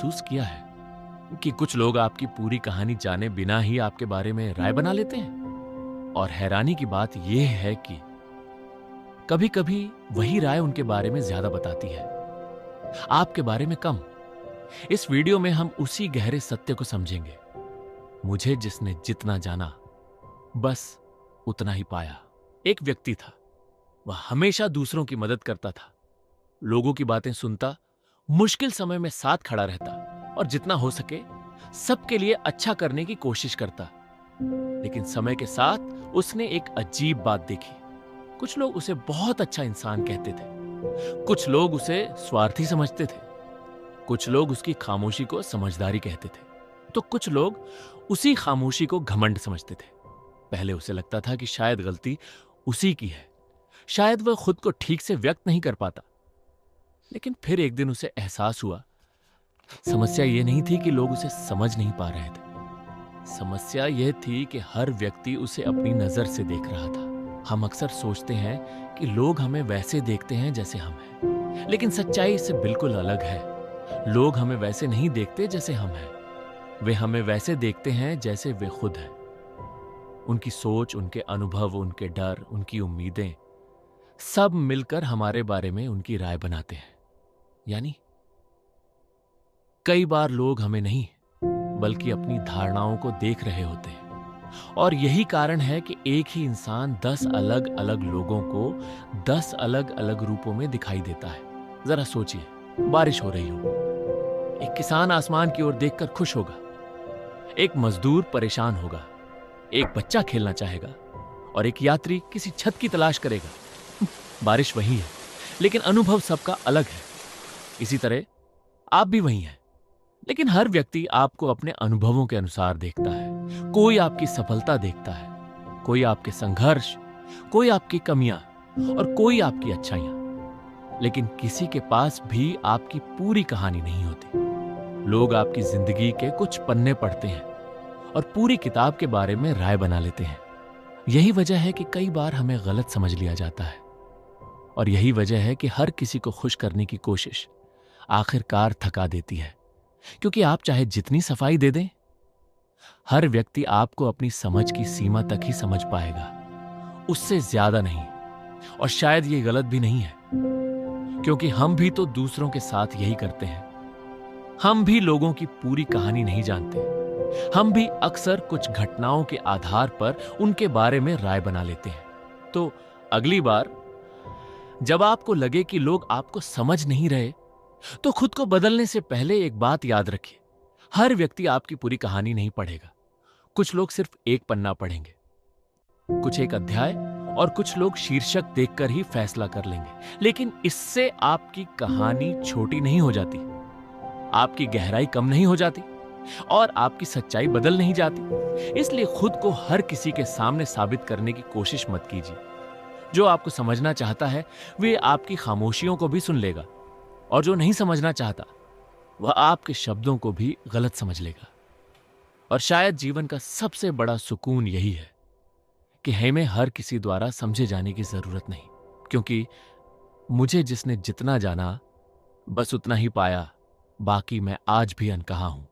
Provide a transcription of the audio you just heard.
महसूस किया है कि कुछ लोग आपकी पूरी कहानी जाने बिना ही आपके बारे में राय बना लेते हैं? और हैरानी की बात यह है कि कभी कभी वही राय उनके बारे में ज्यादा बताती है, आपके बारे में कम। इस वीडियो में हम उसी गहरे सत्य को समझेंगे। मुझे जिसने जितना जाना, बस उतना ही पाया। एक व्यक्ति था, वह हमेशा दूसरों की मदद करता था, लोगों की बातें सुनता, मुश्किल समय में साथ खड़ा रहता और जितना हो सके सबके लिए अच्छा करने की कोशिश करता। लेकिन समय के साथ उसने एक अजीब बात देखी। कुछ लोग उसे बहुत अच्छा इंसान कहते थे, कुछ लोग उसे स्वार्थी समझते थे, कुछ लोग उसकी खामोशी को समझदारी कहते थे, तो कुछ लोग उसी खामोशी को घमंड समझते थे। पहले उसे लगता था कि शायद गलती उसी की है, शायद वह खुद को ठीक से व्यक्त नहीं कर पाता। लेकिन फिर एक दिन उसे एहसास हुआ, समस्या यह नहीं थी कि लोग उसे समझ नहीं पा रहे थे, समस्या यह थी कि हर व्यक्ति उसे अपनी नजर से देख रहा था। हम अक्सर सोचते हैं कि लोग हमें वैसे देखते हैं जैसे हम हैं, लेकिन सच्चाई इससे बिल्कुल अलग है। लोग हमें वैसे नहीं देखते जैसे हम हैं, वे हमें वैसे देखते हैं जैसे वे खुद हैं। उनकी सोच, उनके अनुभव, उनके डर, उनकी उम्मीदें, सब मिलकर हमारे बारे में उनकी राय बनाते हैं। यानी कई बार लोग हमें नहीं बल्कि अपनी धारणाओं को देख रहे होते हैं। और यही कारण है कि एक ही इंसान 10 अलग अलग लोगों को 10 अलग अलग रूपों में दिखाई देता है। जरा सोचिए, बारिश हो रही हो, एक किसान आसमान की ओर देखकर खुश होगा, एक मजदूर परेशान होगा, एक बच्चा खेलना चाहेगा और एक यात्री किसी छत की तलाश करेगा। बारिश वही है, लेकिन अनुभव सबका अलग है। इसी तरह आप भी वही हैं, लेकिन हर व्यक्ति आपको अपने अनुभवों के अनुसार देखता है। कोई आपकी सफलता देखता है, कोई आपके संघर्ष, कोई आपकी कमियां और कोई आपकी अच्छाइयां। लेकिन किसी के पास भी आपकी पूरी कहानी नहीं होती। लोग आपकी जिंदगी के कुछ पन्ने पढ़ते हैं और पूरी किताब के बारे में राय बना लेते हैं। यही वजह है कि कई बार हमें गलत समझ लिया जाता है, और यही वजह है कि हर किसी को खुश करने की कोशिश आखिरकार थका देती है। क्योंकि आप चाहे जितनी सफाई दे दें, हर व्यक्ति आपको अपनी समझ की सीमा तक ही समझ पाएगा, उससे ज्यादा नहीं। और शायद ये गलत भी नहीं है, क्योंकि हम भी तो दूसरों के साथ यही करते हैं। हम भी लोगों की पूरी कहानी नहीं जानते। हम भी अक्सर कुछ घटनाओं के आधार पर उनके बारे में राय बना लेते हैं। तो अगली बार जब आपको लगे कि लोग आपको समझ नहीं रहे, तो खुद को बदलने से पहले एक बात याद रखिए, हर व्यक्ति आपकी पूरी कहानी नहीं पढ़ेगा। कुछ लोग सिर्फ एक पन्ना पढ़ेंगे, कुछ एक अध्याय, और कुछ लोग शीर्षक देखकर ही फैसला कर लेंगे। लेकिन इससे आपकी कहानी छोटी नहीं हो जाती, आपकी गहराई कम नहीं हो जाती और आपकी सच्चाई बदल नहीं जाती। इसलिए खुद को हर किसी के सामने साबित करने की कोशिश मत कीजिए। जो आपको समझना चाहता है, वे आपकी खामोशियों को भी सुन लेगा, और जो नहीं समझना चाहता, वह आपके शब्दों को भी गलत समझ लेगा। और शायद जीवन का सबसे बड़ा सुकून यही है कि हमें हर किसी द्वारा समझे जाने की जरूरत नहीं, क्योंकि मुझे जिसने जितना जाना, बस उतना ही पाया। बाकी मैं आज भी अनकहा हूं।